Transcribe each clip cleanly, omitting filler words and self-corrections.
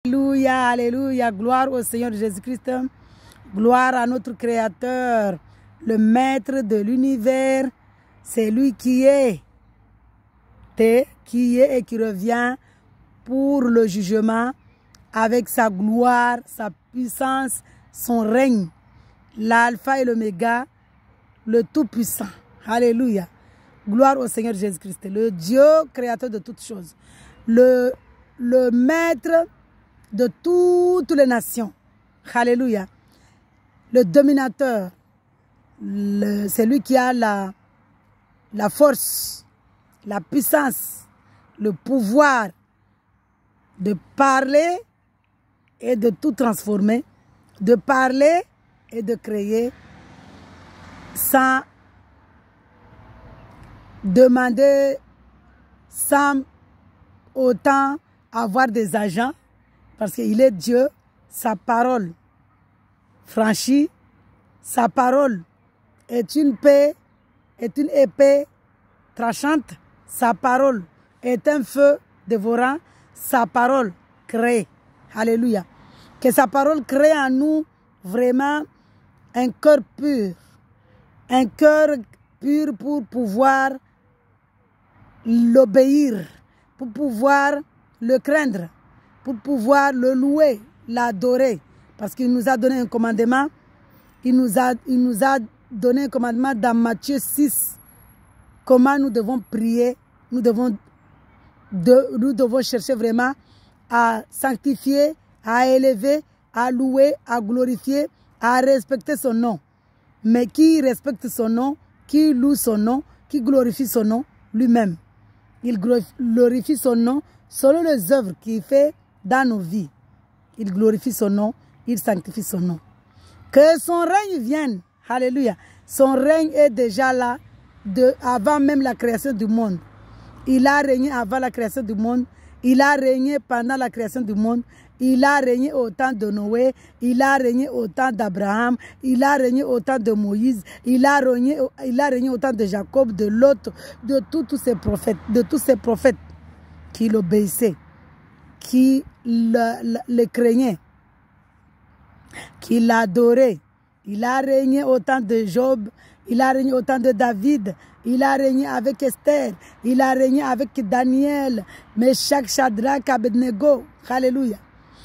Alléluia, alléluia, gloire au Seigneur Jésus-Christ, gloire à notre Créateur, le Maître de l'univers, c'est lui qui est et qui revient pour le jugement avec sa gloire, sa puissance, son règne, l'alpha et l'oméga, le Tout-Puissant. Alléluia. Gloire au Seigneur Jésus-Christ, le Dieu créateur de toutes choses, le Maître de toutes les nations. Alléluia. Le dominateur, c'est lui qui a la force, la puissance, le pouvoir de parler et de tout transformer, de parler et de créer sans demander, sans autant avoir des agents, parce qu'il est Dieu. Sa parole franchit, sa parole est une paix, est une épée tranchante, sa parole est un feu dévorant, sa parole crée. Alléluia. Que sa parole crée en nous vraiment un cœur pur pour pouvoir l'obéir, pour pouvoir le craindre, pour pouvoir le louer, l'adorer. Parce qu'il nous a donné un commandement. Il nous a donné un commandement dans Matthieu 6. Comment nous devons prier. Nous devons chercher vraiment à sanctifier, à élever, à louer, à glorifier, à respecter son nom. Mais qui respecte son nom, qui loue son nom, qui glorifie son nom lui-même. Il glorifie son nom selon les œuvres qu'il fait dans nos vies. Il glorifie son nom, il sanctifie son nom. Que son règne vienne. Alléluia. Son règne est déjà là avant même la création du monde. Il a régné avant la création du monde. Il a régné pendant la création du monde. Il a régné au temps de Noé. Il a régné au temps d'Abraham. Il a régné au temps de Moïse. Il a régné au temps de Jacob, de Lot, de tous ces prophètes qui l'obéissaient, qui le craignaient, qui l'adoraient. Il a régné au temps de Job. Il a régné au temps de David. Il a régné avec Esther. Il a régné avec Daniel, Meshach, Shadrach, Abednego. Alléluia.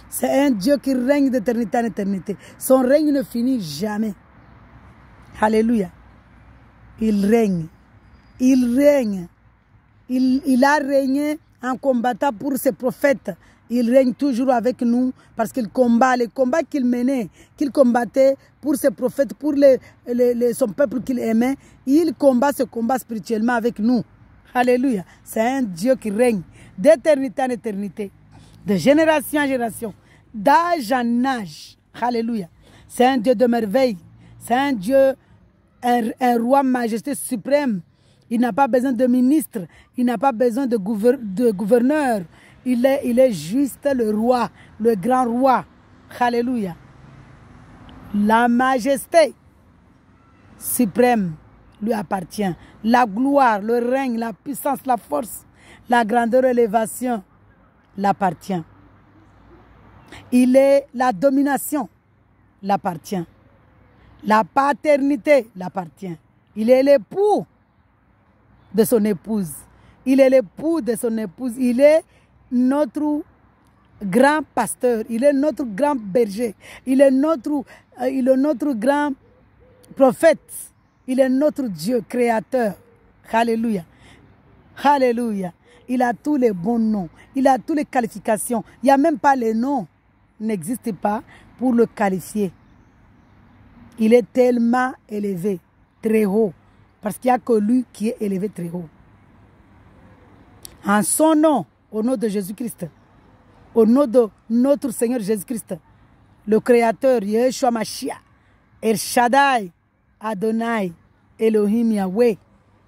C'est un Dieu qui règne d'éternité en éternité. Son règne ne finit jamais. Alléluia. Il règne. Il règne. Il a régné en combattant pour ses prophètes. Il règne toujours avec nous parce qu'il combat les combats qu'il menait, qu'il combattait pour ses prophètes, pour son peuple qu'il aimait. Il combat ce combat spirituellement avec nous. Alléluia. C'est un Dieu qui règne d'éternité en éternité, de génération en génération, d'âge en âge. Alléluia. C'est un Dieu de merveille. C'est un Dieu, un roi majesté suprême. Il n'a pas besoin de ministre. Il n'a pas besoin de gouverneur. Il est juste le roi, le grand roi. Alléluia. La majesté suprême lui appartient. La gloire, le règne, la puissance, la force, la grandeur, l'élévation l'appartient. Il est la domination l'appartient. La paternité l'appartient. Il est l'époux de son épouse. Il est l'époux de son épouse. Il est notre grand pasteur. Il est notre grand berger. Il est notre grand prophète. Il est notre Dieu créateur. Alléluia. Alléluia. Il a tous les bons noms. Il a toutes les qualifications. Il n'y a même pas les noms. N'existe pas pour le qualifier. Il est tellement élevé, très haut. Parce qu'il n'y a que lui qui est élevé très haut. En son nom, au nom de Jésus-Christ, au nom de notre Seigneur Jésus-Christ, le Créateur, Yeshua Mashiach, El Shaddai, Adonai, Elohim Yahweh,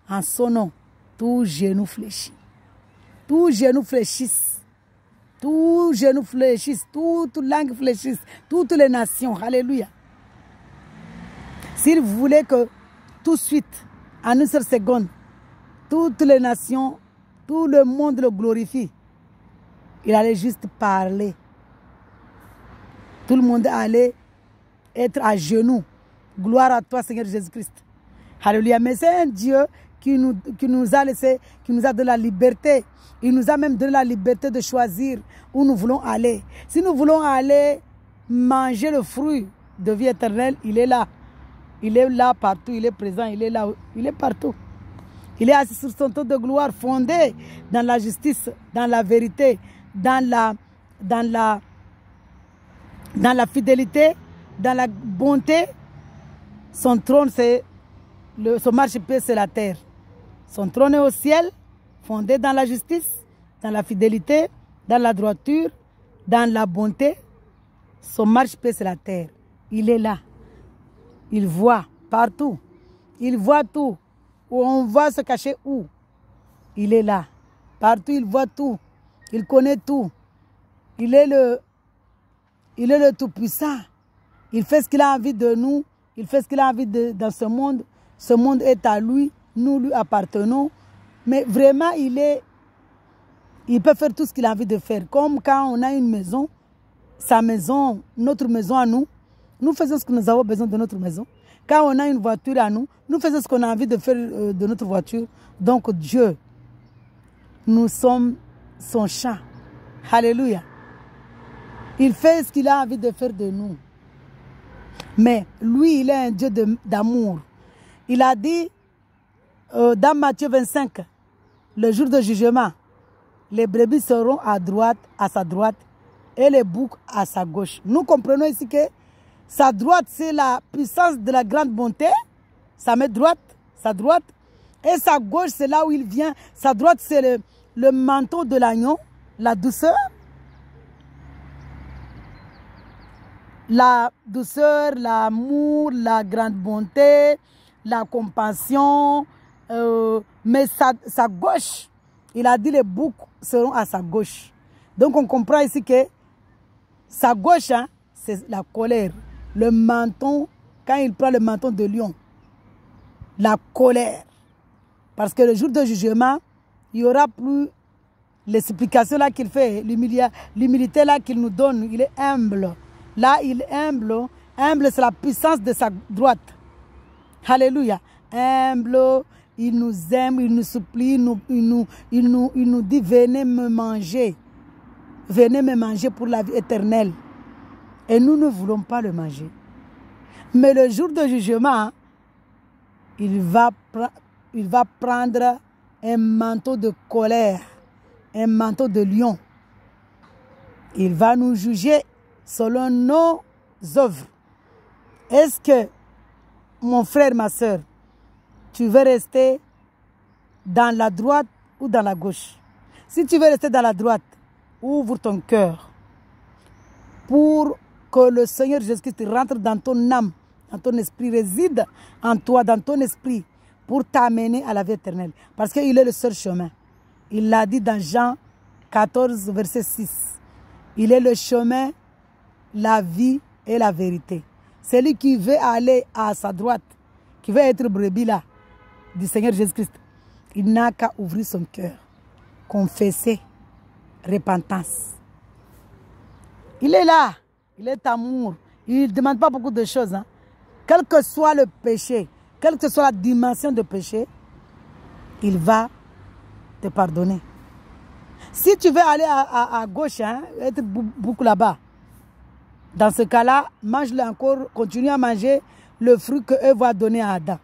en son nom, tout genou fléchit. Tout genou fléchisse. Tout genou fléchisse. Toute langue fléchisse. Toutes les nations. Alléluia. S'il voulait que tout de suite, en une seule seconde, toutes les nations, tout le monde le glorifie, il allait juste parler. Tout le monde allait être à genoux. Gloire à toi, Seigneur Jésus-Christ. Alléluia. Mais c'est un Dieu qui nous a laissé, qui nous a donné la liberté. Il nous a même donné la liberté de choisir où nous voulons aller. Si nous voulons aller manger le fruit de vie éternelle, il est là. Il est là partout, il est présent, il est là, il est partout. Il est assis sur son trône de gloire, fondé dans la justice, dans la vérité, dans la fidélité, dans la bonté. Son trône, son marchepied, c'est la terre. Son trône est au ciel, fondé dans la justice, dans la fidélité, dans la droiture, dans la bonté. Son marchepied, c'est la terre. Il est là. Il voit partout. Il voit tout. Où on va se cacher où? Il est là. Partout, il voit tout. Il connaît tout. Il est le Tout-Puissant. Il fait ce qu'il a envie de nous. Il fait ce qu'il a envie dans ce monde. Ce monde est à lui. Nous lui appartenons. Mais vraiment, il peut faire tout ce qu'il a envie de faire. Comme quand on a une maison, sa maison, notre maison à nous, nous faisons ce que nous avons besoin de notre maison. Quand on a une voiture à nous, nous faisons ce qu'on a envie de faire de notre voiture. Donc Dieu, nous sommes son champ. Alléluia. Il fait ce qu'il a envie de faire de nous. Mais lui, il est un Dieu d'amour. Il a dit dans Matthieu 25, le jour de jugement, les brebis seront à sa droite, et les boucs à sa gauche. Nous comprenons ici que sa droite, c'est la puissance de la grande bonté. Sa main droite, sa droite. Et sa gauche, c'est là où il vient. Sa droite, c'est le manteau de l'agneau, la douceur. La douceur, l'amour, la grande bonté, la compassion. Mais sa gauche, il a dit les boucs seront à sa gauche. Donc on comprend ici que sa gauche, hein, c'est la colère. Le menton, quand il prend le menton de lion, la colère. Parce que le jour de jugement, il n'y aura plus l'explication là qu'il fait, l'humilité là qu'il nous donne. Il est humble. Là, il est humble. Humble, c'est la puissance de sa droite. Alléluia. Humble, il nous aime, il nous supplie, il nous dit, venez me manger. Venez me manger pour la vie éternelle. Et nous ne voulons pas le manger. Mais le jour de jugement, il va prendre un manteau de colère, un manteau de lion. Il va nous juger selon nos œuvres. Est-ce que, mon frère, ma soeur, tu veux rester dans la droite ou dans la gauche? Si tu veux rester dans la droite, ouvre ton cœur pour que le Seigneur Jésus-Christ rentre dans ton âme, dans ton esprit, réside en toi, dans ton esprit, pour t'amener à la vie éternelle. Parce qu'il est le seul chemin. Il l'a dit dans Jean 14, verset 6. Il est le chemin, la vie et la vérité. Celui qui veut aller à sa droite, qui veut être brebis là, du Seigneur Jésus-Christ, il n'a qu'à ouvrir son cœur, confesser, repentance. Il est là, il est amour. Il ne demande pas beaucoup de choses. Hein. Quel que soit le péché, quelle que soit la dimension de péché, il va te pardonner. Si tu veux aller à gauche, hein, être beaucoup là-bas, dans ce cas-là, mange-le encore, continue à manger le fruit que Eux va donner à Adam.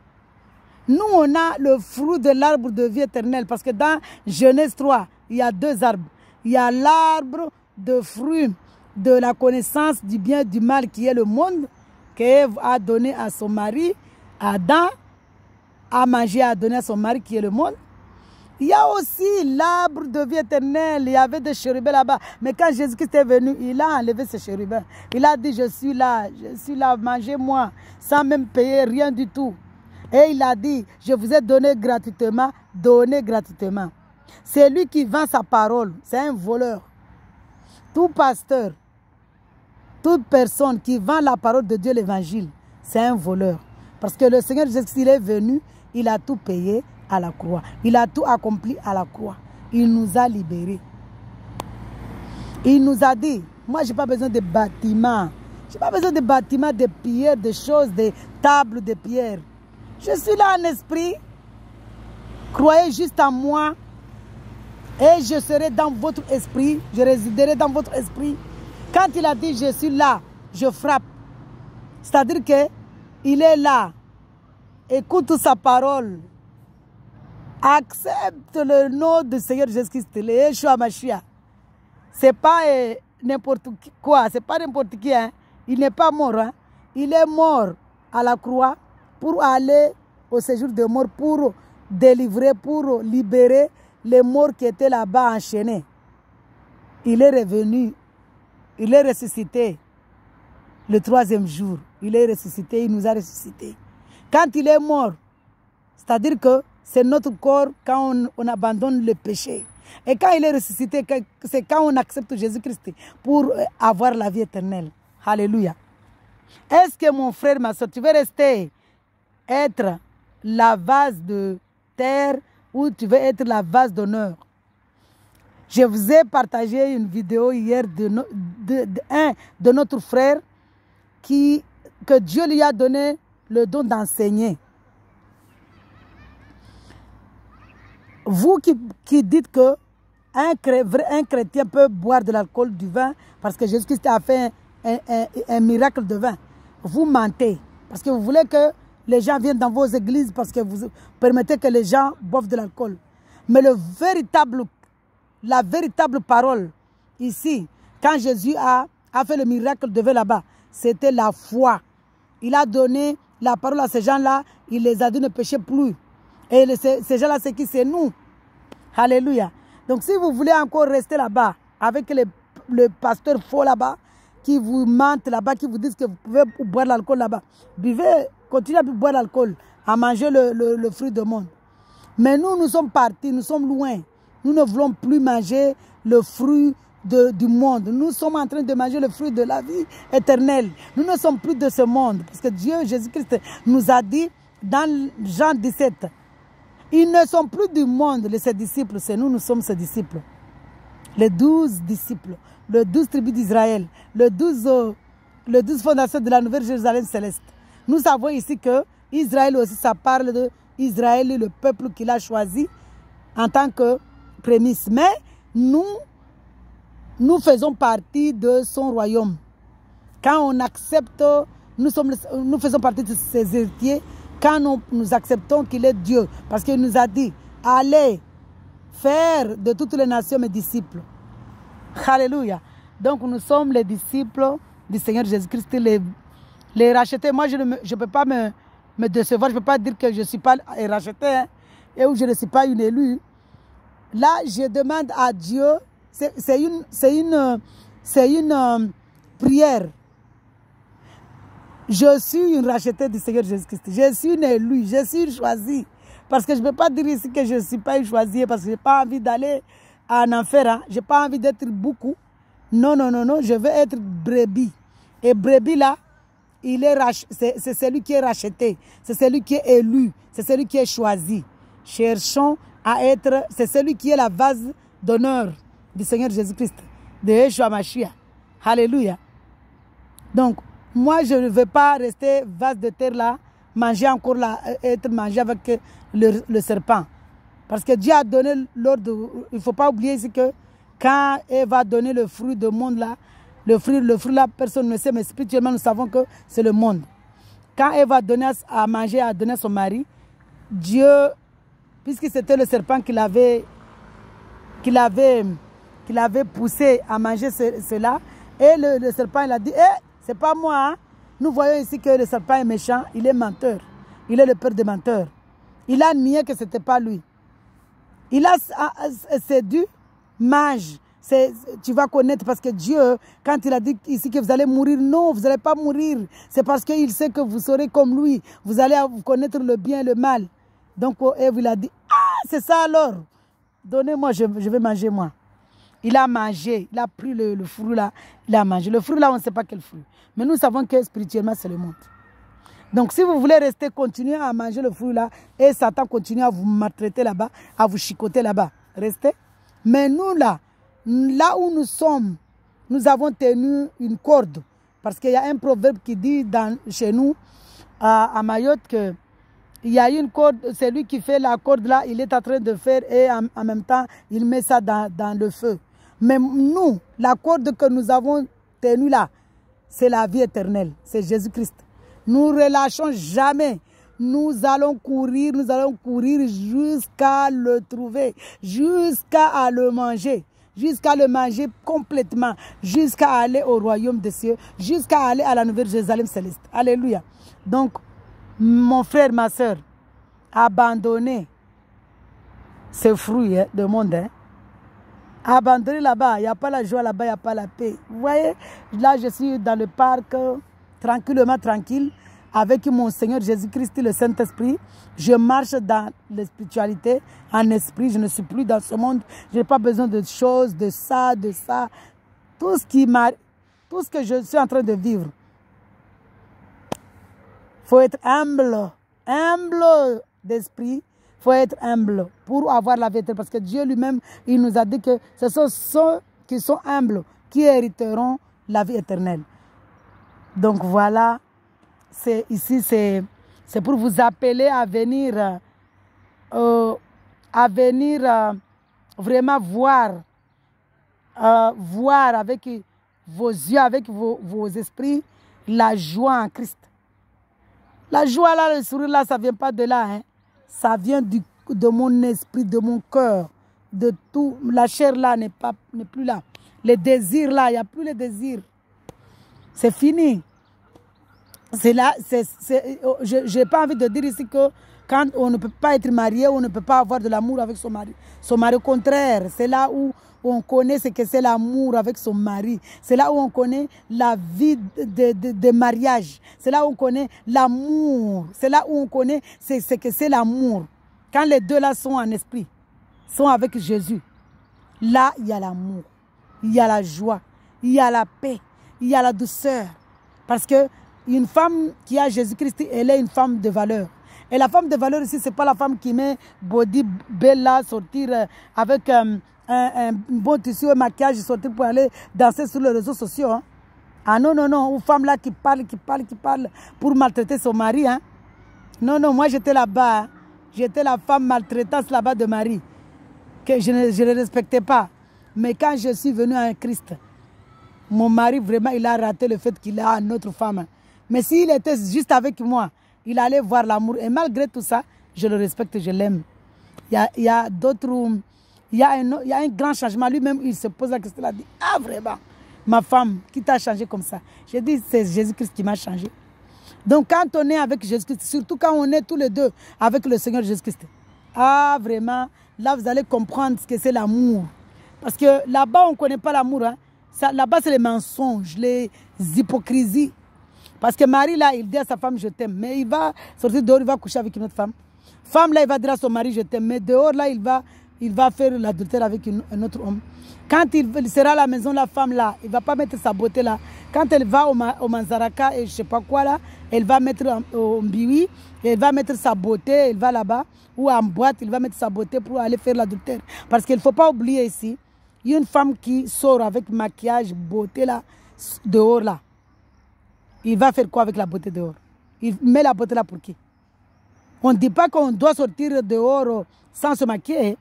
Nous, on a le fruit de l'arbre de vie éternelle, parce que dans Genèse 3, il y a 2 arbres. Il y a l'arbre de fruits de la connaissance du bien et du mal qui est le monde, qu'Ève a donné à son mari, Adam a mangé, a donné à son mari qui est le monde. Il y a aussi l'arbre de vie éternelle. Il y avait des chérubins là-bas. Mais quand Jésus-Christ est venu, il a enlevé ces chérubins. Il a dit, je suis là, mangez-moi, sans même payer rien du tout. Et il a dit, je vous ai donné gratuitement, donnez gratuitement. C'est lui qui vend sa parole, c'est un voleur. Tout pasteur, toute personne qui vend la parole de Dieu, l'évangile, c'est un voleur. Parce que le Seigneur Jésus, il est venu, il a tout payé à la croix. Il a tout accompli à la croix. Il nous a libérés. Il nous a dit, moi je n'ai pas besoin de bâtiments. Je n'ai pas besoin de bâtiments, de pierres, de choses, de tables de pierre. Je suis là en esprit. Croyez juste en moi. Et je serai dans votre esprit. Je résiderai dans votre esprit. Quand il a dit je suis là, je frappe. C'est-à-dire qu'il est là. Écoute sa parole. Accepte le nom du Seigneur Jésus-Christ, le Yeshua Mashiach. Ce n'est pas n'importe quoi, ce n'est pas n'importe qui. Hein. Il n'est pas mort. Hein. Il est mort à la croix pour aller au séjour de mort, pour délivrer, pour libérer les morts qui étaient là-bas enchaînés. Il est revenu, il est ressuscité le 3e jour. Il est ressuscité, il nous a ressuscité. Quand il est mort, c'est-à-dire que c'est notre corps quand on abandonne le péché. Et quand il est ressuscité, c'est quand on accepte Jésus-Christ pour avoir la vie éternelle. Alléluia. Est-ce que mon frère, ma soeur, tu veux rester être la vase de terre ou tu veux être la vase d'honneur? Je vous ai partagé une vidéo hier de notre frère que Dieu lui a donné le don d'enseigner. Vous qui dites que un chrétien peut boire de l'alcool, du vin, parce que Jésus-Christ a fait un miracle de vin, vous mentez. Parce que vous voulez que les gens viennent dans vos églises parce que vous permettez que les gens boivent de l'alcool. Mais la véritable parole ici, quand Jésus a fait le miracle de vin là-bas, c'était la foi. Il a donné la parole à ces gens-là, il les a dit ne péchez plus. Et ces gens-là, c'est qui? C'est nous. Alléluia. Donc si vous voulez encore rester là-bas, avec le pasteur faux là-bas, qui vous mentent là-bas, qui vous disent que vous pouvez boire l'alcool là-bas, buvez, continuez à boire l'alcool, à manger le fruit du monde. Mais nous sommes partis, nous sommes loin. Nous ne voulons plus manger le fruit du monde. Nous sommes en train de manger le fruit de la vie éternelle. Nous ne sommes plus de ce monde. Parce que Dieu, Jésus-Christ, nous a dit dans Jean 17, ils ne sont plus du monde, ses disciples, c'est nous sommes ses disciples. Les 12 disciples, les 12 tribus d'Israël, les 12 fondations de la Nouvelle Jérusalem céleste. Nous savons ici que Israël aussi, ça parle d'Israël, le peuple qu'il a choisi en tant que prémisse. Mais nous faisons partie de son royaume. Quand on accepte, nous faisons partie de ses héritiers, quand nous acceptons qu'il est Dieu, parce qu'il nous a dit, allez faire de toutes les nations mes disciples. Alléluia. Donc nous sommes les disciples du Seigneur Jésus-Christ, les rachetés. Moi, je ne peux pas me décevoir, je ne peux pas dire que je ne suis pas racheté, hein, et où je ne suis pas une élue. Là, je demande à Dieu, c'est une prière. Je suis une rachetée du Seigneur Jésus-Christ. Je suis une élue, je suis une choisie. Parce que je ne peux pas dire ici que je ne suis pas une choisie parce que je n'ai pas envie d'aller en enfer. Hein. Je n'ai pas envie d'être beaucoup. Non, non, non, non, je veux être brebis. Et brebis là, c'est celui qui est racheté. C'est celui qui est élu. C'est celui qui est choisi. Cherchons à être, c'est celui qui est la vase d'honneur du Seigneur Jésus-Christ. De Yeshua Mashiach. Alléluia. Donc, moi, je ne veux pas rester vase de terre là, manger encore là, être mangé avec le serpent. Parce que Dieu a donné l'ordre. Il ne faut pas oublier ici que quand elle va donner le fruit du monde là, le fruit là, personne ne sait, mais spirituellement, nous savons que c'est le monde. Quand elle va donner à manger, à donner à son mari, Dieu, puisque c'était le serpent qui l'avait poussé à manger cela, et le serpent, il a dit, c'est pas moi. Hein? Nous voyons ici que le serpent est méchant, il est menteur. Il est le père des menteurs. Il a nié que ce n'était pas lui. Il a séduit, mange. Tu vas connaître parce que Dieu, quand il a dit ici que vous allez mourir, non, vous n'allez pas mourir. C'est parce qu'il sait que vous serez comme lui. Vous allez connaître le bien et le mal. Donc, Ève, il a dit, c'est ça alors. Donnez-moi, je vais manger moi. Il a mangé, il a pris le fruit là, il a mangé. Le fruit là, on ne sait pas quel fruit. Mais nous savons que spirituellement, c'est le monde. Donc, si vous voulez rester, continuer à manger le fruit là, et Satan continue à vous maltraiter là-bas, à vous chicoter là-bas, restez. Mais nous là où nous sommes, nous avons tenu une corde Parce qu'il y a un proverbe qui dit chez nous, à Mayotte, que il y a une corde, c'est lui qui fait la corde là, il est en train de faire et en même temps, il met ça dans le feu. Mais nous, la corde que nous avons tenue là, c'est la vie éternelle, c'est Jésus-Christ. Nous ne relâchons jamais. Nous allons courir jusqu'à le trouver, jusqu'à le manger, jusqu'à le manger complètement, jusqu'à aller au royaume des cieux, jusqu'à aller à la nouvelle Jérusalem céleste. Alléluia. Donc, mon frère, ma soeur, abandonnez ces fruits de monde. Abandonnez là-bas, il n'y a pas la joie là-bas, il n'y a pas la paix. Vous voyez, là je suis dans le parc, tranquillement tranquille, avec mon Seigneur Jésus-Christ, le Saint-Esprit. Je marche dans la spiritualité, en esprit, je ne suis plus dans ce monde. Je n'ai pas besoin de choses, de ça, de ça. Tout ce que je suis en train de vivre. Il faut être humble d'esprit. Il faut être humble pour avoir la vie éternelle. Parce que Dieu lui-même, il nous a dit que ce sont ceux qui sont humbles qui hériteront la vie éternelle. Donc voilà, ici c'est pour vous appeler à venir, vraiment voir avec vos yeux, avec vos esprits, la joie en Christ. La joie là, le sourire là, ça ne vient pas de là. Hein. Ça vient de mon esprit, de mon cœur, de tout. La chair là n'est plus là. Les désirs là, il n'y a plus les désirs. C'est fini. C'est là, je n'ai pas envie de dire ici que quand on ne peut pas être marié, on ne peut pas avoir de l'amour avec son mari. Son mari, au contraire, c'est là où on connaît ce que c'est l'amour avec son mari. C'est là où on connaît la vie de mariage. C'est là où on connaît l'amour. C'est là où on connaît ce que c'est l'amour. Quand les deux là sont en esprit, sont avec Jésus, là, il y a l'amour, il y a la joie, il y a la paix, il y a la douceur. Parce que une femme qui a Jésus-Christ, elle est une femme de valeur. Et la femme de valeur ici, ce n'est pas la femme qui met body belle là, sortir avec un bon tissu et maquillage, sortir pour aller danser sur les réseaux sociaux. Hein. Ah non, non, non, une femme là qui parle pour maltraiter son mari. Hein. Non, non, moi j'étais là-bas. Hein. J'étais la femme maltraitante là-bas de Marie, que je ne respectais pas. Mais quand je suis venue à Christ, mon mari, vraiment, il a raté le fait qu'il a une autre femme. Mais s'il était juste avec moi, il allait voir l'amour. Et malgré tout ça, je le respecte, je l'aime. Il y a d'autres... Il y a un grand changement. Lui-même, il se pose la question, il a dit, ah vraiment, ma femme, qui t'a changé comme ça? J'ai dit, c'est Jésus-Christ qui m'a changé. Donc quand on est avec Jésus-Christ, surtout quand on est tous les deux avec le Seigneur Jésus-Christ, ah vraiment, là vous allez comprendre ce que c'est l'amour. Parce que là-bas, on ne connaît pas l'amour. Hein. Là-bas, c'est les mensonges, les hypocrisies. Parce que Marie, là, il dit à sa femme, je t'aime. Mais il va sortir dehors, il va coucher avec une autre femme. Femme, là, il va dire à son mari, je t'aime. Mais dehors, là, il va faire l'adultère avec un autre homme. Quand il sera à la maison, la femme, là, il ne va pas mettre sa beauté, là. Quand elle va au Manzaraka et je ne sais pas quoi, là, elle va mettre au Mbiwi, elle va mettre sa beauté, elle va là-bas, ou en boîte, il va mettre sa beauté pour aller faire l'adultère. Parce qu'il ne faut pas oublier ici, il y a une femme qui sort avec maquillage, beauté, là, dehors, là. Il va faire quoi avec la beauté dehors? Il met la beauté là pour qui? On ne dit pas qu'on doit sortir dehors sans se maquiller.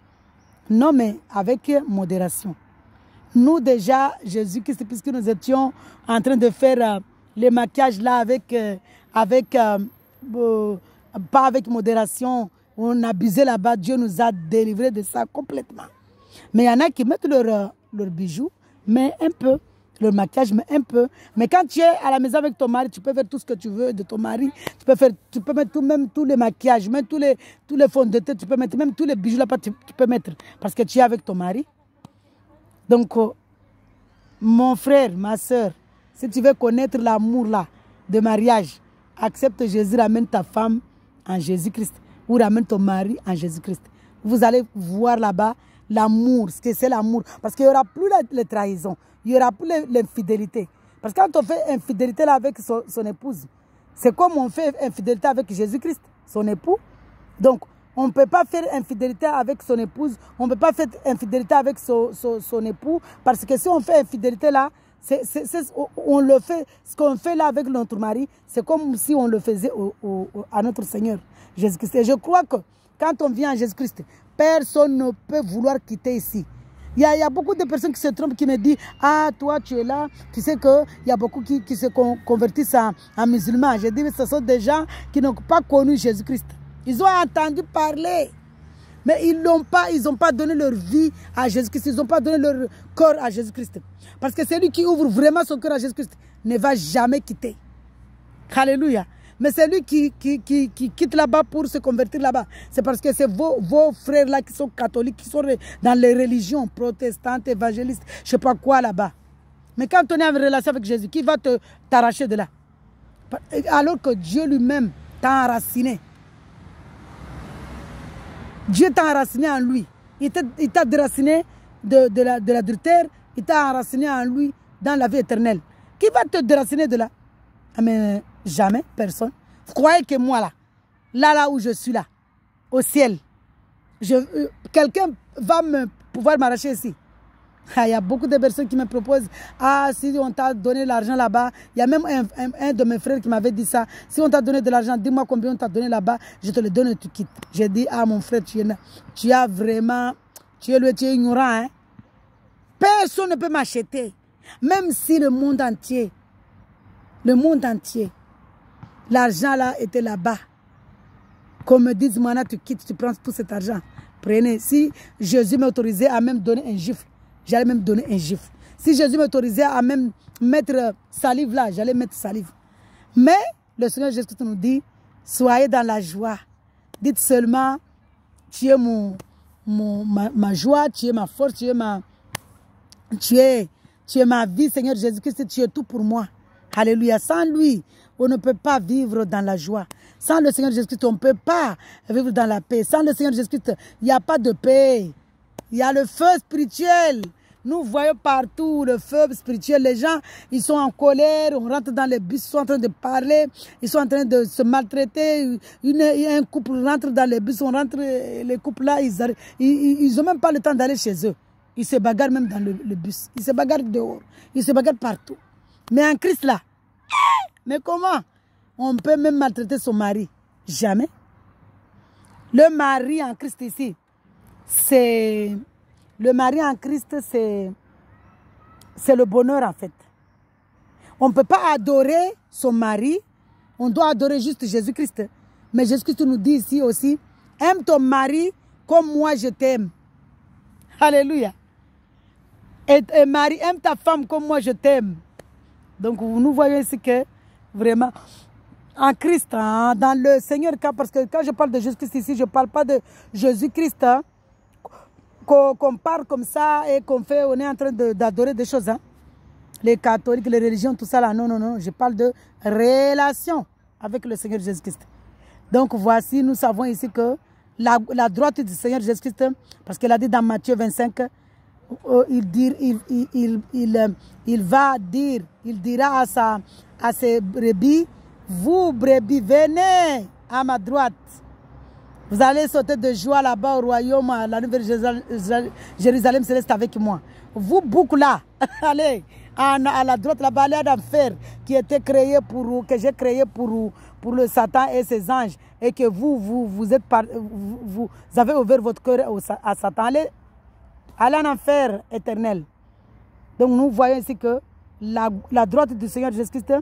Non, mais avec modération. Nous déjà, Jésus-Christ, puisque nous étions en train de faire les maquillages là pas avec modération, on abusait là-bas, Dieu nous a délivrés de ça complètement. Mais il y en a qui mettent leurs bijoux, mais un peu. Le maquillage, mais un peu. Mais quand tu es à la maison avec ton mari, tu peux faire tout ce que tu veux de ton mari. Tu peux mettre même tous les maquillages, même tous les fonds de tête, tu peux mettre, même tous les bijoux là-bas, tu peux mettre. Parce que tu es avec ton mari. Donc, mon frère, ma soeur, si tu veux connaître l'amour là, de mariage, accepte Jésus, ramène ta femme en Jésus-Christ. Ou ramène ton mari en Jésus-Christ. Vous allez voir là-bas l'amour, ce que c'est l'amour. Parce qu'il n'y aura plus les trahisons. Il n'y aura plus l'infidélité. Parce que quand on fait infidélité là avec son épouse, c'est comme on fait infidélité avec Jésus-Christ, son époux. Donc, on ne peut pas faire infidélité avec son épouse, on ne peut pas faire infidélité avec son époux, parce que si on fait infidélité là, On le fait, ce qu'on fait là avec notre mari, c'est comme si on le faisait à notre Seigneur Jésus-Christ. Et je crois que quand on vient à Jésus-Christ, personne ne peut vouloir quitter ici. Il y a beaucoup de personnes qui se trompent, qui me disent « Ah, toi, tu es là. » Tu sais qu'il y a beaucoup qui se convertissent en musulmans. Je dis « Ce sont des gens qui n'ont pas connu Jésus-Christ. Ils ont entendu parler. Mais ils n'ont pas donné leur vie à Jésus-Christ. Ils n'ont pas donné leur corps à Jésus-Christ. Parce que celui qui ouvre vraiment son cœur à Jésus-Christ ne va jamais quitter. Alléluia. Mais celui qui quitte là-bas pour se convertir là-bas, c'est parce que c'est vos frères là qui sont catholiques, qui sont dans les religions protestantes, évangélistes, je ne sais pas quoi là-bas. Mais quand on est en relation avec Jésus, qui va t'arracher de là? Alors que Dieu lui-même t'a enraciné. Dieu t'a enraciné en lui. Il t'a déraciné de l'adultère, il t'a enraciné en lui dans la vie éternelle. Qui va te déraciner de là? Mais jamais, personne. Vous croyez que moi, là où je suis là, au ciel, quelqu'un va pouvoir m'arracher ici? Il y a beaucoup de personnes qui me proposent, ah, si on t'a donné l'argent là-bas, il y a même un de mes frères qui m'avait dit ça, si on t'a donné de l'argent, dis-moi combien on t'a donné là-bas, je te le donne et tu quittes. J'ai dit, ah mon frère, tu es ignorant, hein? Personne ne peut m'acheter, même si le monde entier, l'argent là était là-bas. Qu'on me dise, maintenant tu quittes, tu prends tout cet argent. Prenez. Si Jésus m'autorisait à même donner un gifle, j'allais même donner un gifle. Si Jésus m'autorisait à même mettre salive là, j'allais mettre salive. Mais le Seigneur Jésus nous dit, soyez dans la joie. Dites seulement, tu es ma joie, tu es ma force, tu es ma vie, Seigneur Jésus-Christ, tu es tout pour moi. Alléluia. Sans lui, on ne peut pas vivre dans la joie. Sans le Seigneur Jésus-Christ, on ne peut pas vivre dans la paix. Sans le Seigneur Jésus-Christ, il n'y a pas de paix. Il y a le feu spirituel. Nous voyons partout le feu spirituel. Les gens, ils sont en colère. On rentre dans les bus, ils sont en train de parler. Ils sont en train de se maltraiter. Un couple rentre dans les bus. On rentre, les couples là, ils n'ont même pas le temps d'aller chez eux. Ils se bagarrent même dans le bus. Ils se bagarrent dehors. Ils se bagarrent partout. Mais en Christ là, mais comment on peut même maltraiter son mari? Jamais. Le mari en Christ ici, c'est... Le mari en Christ, c'est le bonheur en fait. On ne peut pas adorer son mari, on doit adorer juste Jésus-Christ. Mais Jésus-Christ nous dit ici aussi, aime ton mari comme moi je t'aime. Alléluia. Et mari, aime ta femme comme moi je t'aime. Donc nous voyons ici que vraiment, en Christ, hein, dans le Seigneur, parce que quand je parle de Jésus-Christ ici, je ne parle pas de Jésus-Christ, hein, qu'on parle comme ça et qu'on fait, on est en train d'adorer des choses. Hein. Les catholiques, les religions, tout ça là, non, non, non, je parle de relation avec le Seigneur Jésus-Christ. Donc voici, nous savons ici que la droite du Seigneur Jésus-Christ, parce qu'il a dit dans Matthieu 25, il dira à ses brebis, vous brebis, venez à ma droite. Vous allez sauter de joie là-bas au royaume, à la nouvelle Jérusalem céleste avec moi. Vous boucles là, allez à la droite là-bas, allez à l'enfer qui était créé que j'ai créé pour le Satan et ses anges, et que vous avez ouvert votre cœur à Satan. Allez en enfer éternel. Donc nous voyons ici que la droite du Seigneur Jésus-Christ,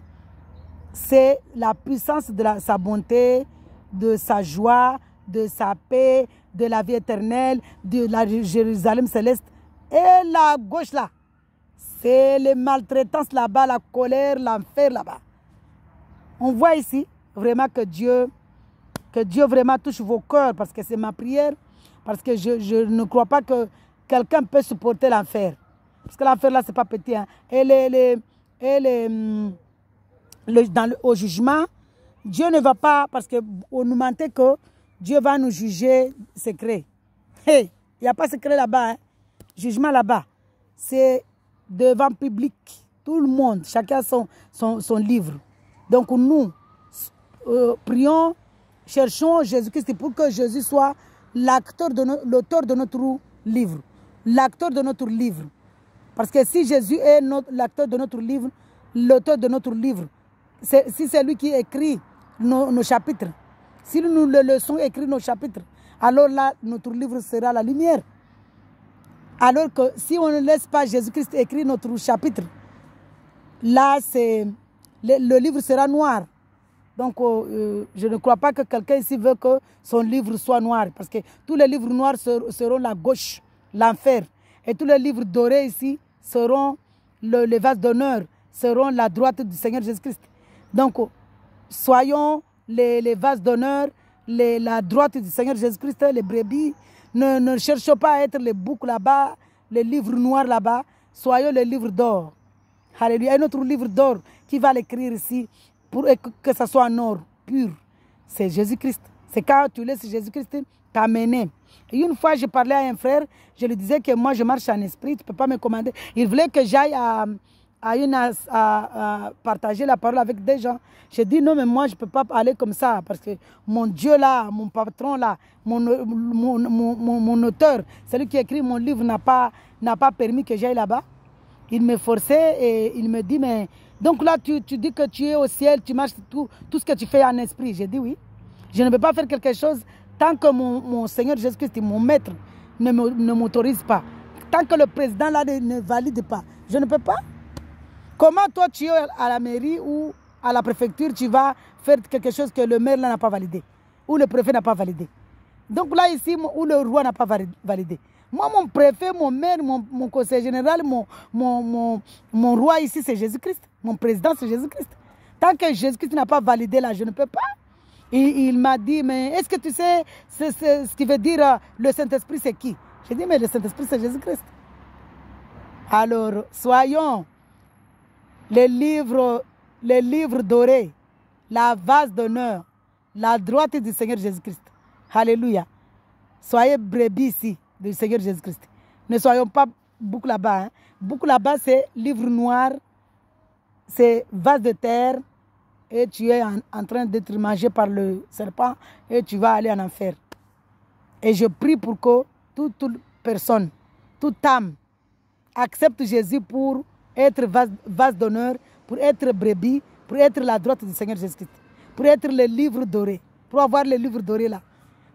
c'est la puissance de sa bonté, de sa joie, de sa paix, de la vie éternelle, de la Jérusalem céleste. Et la gauche là, c'est les maltraitances là-bas, la colère, l'enfer là-bas. On voit ici vraiment que Dieu vraiment touche vos cœurs, parce que c'est ma prière, parce que je ne crois pas que quelqu'un peut supporter l'enfer. Parce que l'enfer là, c'est pas petit. Hein. Au jugement, Dieu ne va pas, parce qu'on nous mentait que Dieu va nous juger secret. Hey, il n'y a pas secret là-bas. Hein. Jugement là-bas, c'est devant public. Tout le monde, chacun son livre. Donc nous, prions, cherchons Jésus-Christ pour que Jésus soit l'auteur de notre livre. L'acteur de notre livre. Parce que si Jésus est l'acteur de notre livre, l'auteur de notre livre, si c'est lui qui écrit nos chapitres, si nous le laissons écrire nos chapitres, alors là, notre livre sera la lumière. Alors que si on ne laisse pas Jésus-Christ écrire notre chapitre, là, le livre sera noir. Donc, je ne crois pas que quelqu'un ici veut que son livre soit noir. Parce que tous les livres noirs seront la gauche, l'enfer. Et tous les livres dorés ici seront les vases d'honneur, seront la droite du Seigneur Jésus-Christ. Donc, soyons les vases d'honneur, la droite du Seigneur Jésus-Christ, les brebis. Ne cherchons pas à être les boucs là-bas, les livres noirs là-bas. Soyons les livres d'or. Alléluia. Un autre livre d'or qui va l'écrire ici pour que ça soit en or pur. C'est Jésus-Christ. C'est quand tu laisses Jésus-Christ t'amener. Et une fois, je parlais à un frère, je lui disais que moi, je marche en esprit, tu ne peux pas me commander. Il voulait que j'aille à partager la parole avec des gens. J'ai dit non, mais moi, je ne peux pas aller comme ça parce que mon Dieu là, mon patron là, mon auteur, celui qui écrit mon livre n'a pas permis que j'aille là-bas. Il me forçait et il me dit, mais donc là, tu dis que tu es au ciel, tu marches tout ce que tu fais en esprit. J'ai dit oui. Je ne peux pas faire quelque chose tant que mon Seigneur Jésus-Christ, mon maître, ne m'autorise pas. Tant que le président là ne valide pas. Je ne peux pas. Comment toi, tu es à la mairie ou à la préfecture, tu vas faire quelque chose que le maire là n'a pas validé ou le préfet n'a pas validé. Donc là, ici, où le roi n'a pas validé. Moi, mon préfet, mon maire, mon conseiller général, mon roi ici, c'est Jésus-Christ. Mon président, c'est Jésus-Christ. Tant que Jésus-Christ n'a pas validé là, je ne peux pas. Il m'a dit, mais est-ce que tu sais ce qui veut dire le Saint-Esprit, c'est qui? J'ai dit, mais le Saint-Esprit, c'est Jésus-Christ. Alors, soyons les livres dorés, la vase d'honneur, la droite du Seigneur Jésus-Christ. Alléluia. Soyez brebis ici du Seigneur Jésus-Christ. Ne soyons pas bouc là-bas. Hein. Bouc là-bas, c'est livre noir, c'est vase de terre, et tu es en train d'être mangé par le serpent, et tu vas aller en enfer. Et je prie pour que toute personne, toute âme, accepte Jésus pour être vase d'honneur, pour être brebis, pour être la droite du Seigneur Jésus-Christ, pour être le livre doré, pour avoir le livre doré là.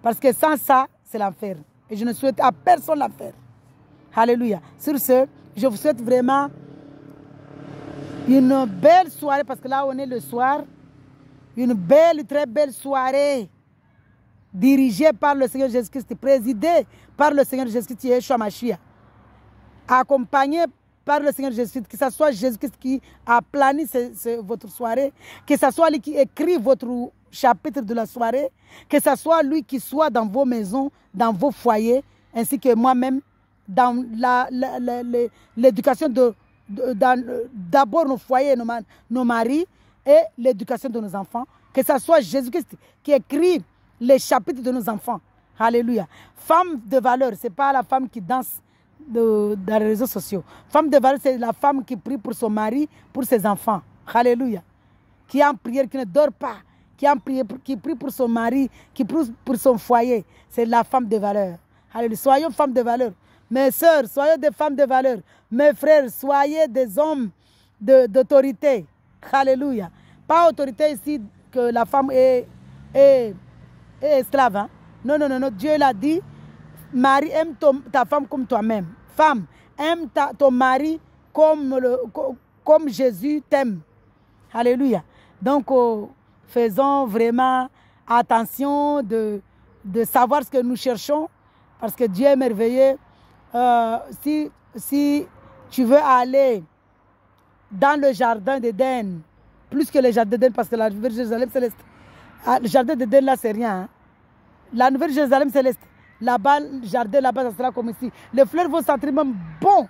Parce que sans ça, c'est l'enfer. Et je ne souhaite à personne l'enfer. Alléluia. Sur ce, je vous souhaite vraiment une belle soirée, parce que là, on est le soir. Une belle, très belle soirée dirigée par le Seigneur Jésus-Christ, présidée par le Seigneur Jésus-Christ, Yeshua Mashiach, accompagnée par le Seigneur Jésus-Christ, que ce soit Jésus-Christ qui a plané votre soirée, que ce soit lui qui écrit votre chapitre de la soirée, que ce soit lui qui soit dans vos maisons, dans vos foyers, ainsi que moi-même, dans l'éducation d'abord nos foyers, nos maris, et l'éducation de nos enfants, que ce soit Jésus-Christ qui écrit les chapitres de nos enfants. Alléluia. Femme de valeur, ce n'est pas la femme qui danse dans les réseaux sociaux. Femme de valeur, c'est la femme qui prie pour son mari, pour ses enfants. Alléluia. Qui est en prière, qui ne dort pas, qui prie pour son mari, qui prie pour son foyer. C'est la femme de valeur. Alléluia. Soyons femmes de valeur. Mes sœurs, soyez des femmes de valeur. Mes frères, soyez des hommes d'autorité. Alléluia. Pas autorité ici que la femme est esclave. Hein? Non, non, non, non. Dieu l'a dit. Mari, aime ta femme comme toi-même. Femme, aime ton mari comme Jésus t'aime. Alléluia. Donc, faisons vraiment attention de savoir ce que nous cherchons, parce que Dieu est merveilleux. Si tu veux aller dans le jardin d'Éden, plus que le jardin d'Éden, parce que la Nouvelle Jérusalem céleste, le jardin d'Éden là, c'est rien. Hein? La Nouvelle Jérusalem céleste, là-bas, le jardin là-bas, ça sera comme ici. Les fleurs vont sentir même bon.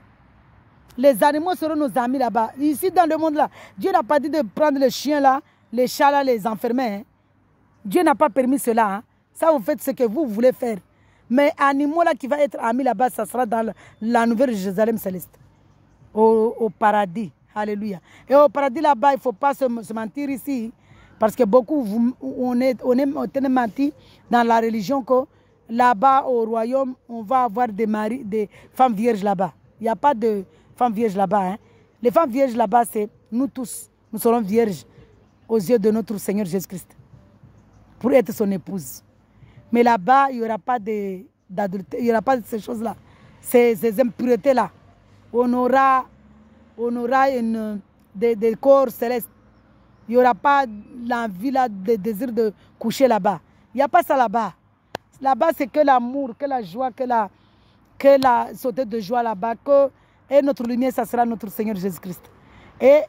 Les animaux seront nos amis là-bas. Ici, dans le monde là, Dieu n'a pas dit de prendre les chiens là, les chats là, les enfermer. Hein? Dieu n'a pas permis cela. Hein? Ça, vous faites ce que vous voulez faire. Mais animaux là qui va être amis là-bas, ça sera dans la Nouvelle Jérusalem céleste. Au paradis. Alléluia. Et au paradis là-bas, il ne faut pas se mentir ici. Parce que beaucoup, on est menti dans la religion que là-bas, au royaume, on va avoir des femmes vierges là-bas. Il n'y a pas de femmes vierges là-bas. Hein. Les femmes vierges là-bas, c'est nous tous. Nous serons vierges aux yeux de notre Seigneur Jésus-Christ pour être son épouse. Mais là-bas, il n'y aura pas d'adultère, il n'y aura pas de ces choses-là, ces impuretés-là. On aura des corps célestes. Il n'y aura pas l'envie, le désir de coucher là-bas. Il n'y a pas ça là-bas. Là-bas, c'est que l'amour, que la joie, que la sautée de joie là-bas. Et notre lumière, ça sera notre Seigneur Jésus-Christ. Et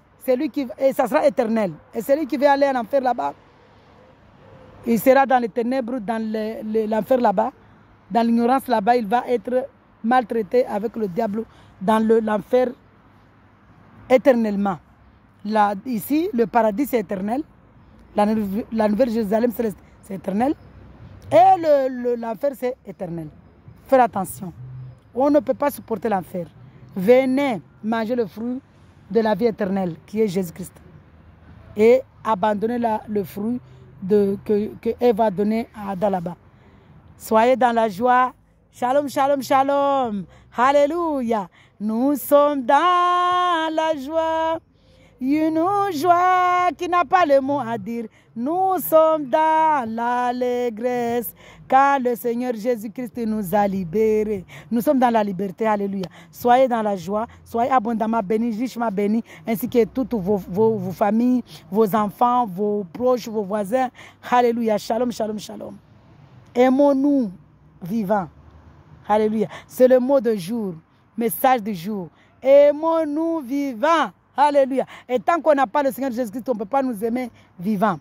ça sera éternel. Et celui qui veut aller en enfer là-bas, il sera dans les ténèbres, dans l'enfer là-bas, dans l'ignorance là-bas, il va être maltraité avec le diable dans l'enfer éternellement. Là, ici, le paradis c'est éternel, la nouvelle Jérusalem céleste c'est éternel, et l'enfer c'est éternel. Faites attention, on ne peut pas supporter l'enfer. Venez manger le fruit de la vie éternelle qui est Jésus-Christ et abandonnez le fruit que Ève va donner à Adam là-bas. Soyez dans la joie. Shalom, shalom, shalom. Alléluia. Nous sommes dans la joie. Une joie qui n'a pas le mot à dire. Nous sommes dans l'allégresse car le Seigneur Jésus-Christ nous a libérés. Nous sommes dans la liberté. Alléluia. Soyez dans la joie. Soyez abondamment bénis, richement bénis, ainsi que toutes vos familles, vos enfants, vos proches, vos voisins. Alléluia. Shalom, shalom, shalom. Aimons-nous vivants. Alléluia. C'est le mot de jour, message du jour. Aimons-nous vivants. Alléluia. Et tant qu'on n'a pas le Seigneur Jésus-Christ, on ne peut pas nous aimer vivants.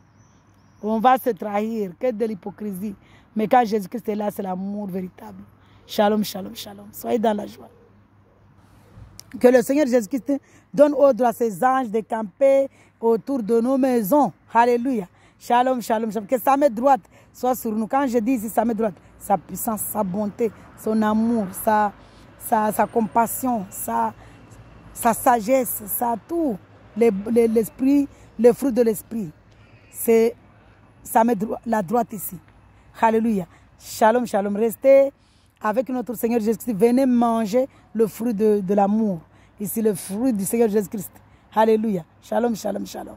On va se trahir, que de l'hypocrisie. Mais quand Jésus-Christ est là, c'est l'amour véritable. Shalom, shalom, shalom. Soyez dans la joie. Que le Seigneur Jésus-Christ donne ordre à ses anges de camper autour de nos maisons. Alléluia. Shalom, shalom, shalom. Que sa main droite soit sur nous. Quand je dis ici sa main droite, sa puissance, sa bonté, son amour, sa compassion, sa sagesse, sa tout, l'esprit, le fruit de l'esprit. C'est la droite ici. Alléluia. Shalom, shalom. Restez avec notre Seigneur Jésus-Christ. Venez manger le fruit de l'amour. Ici, le fruit du Seigneur Jésus-Christ. Alléluia. Shalom, shalom, shalom.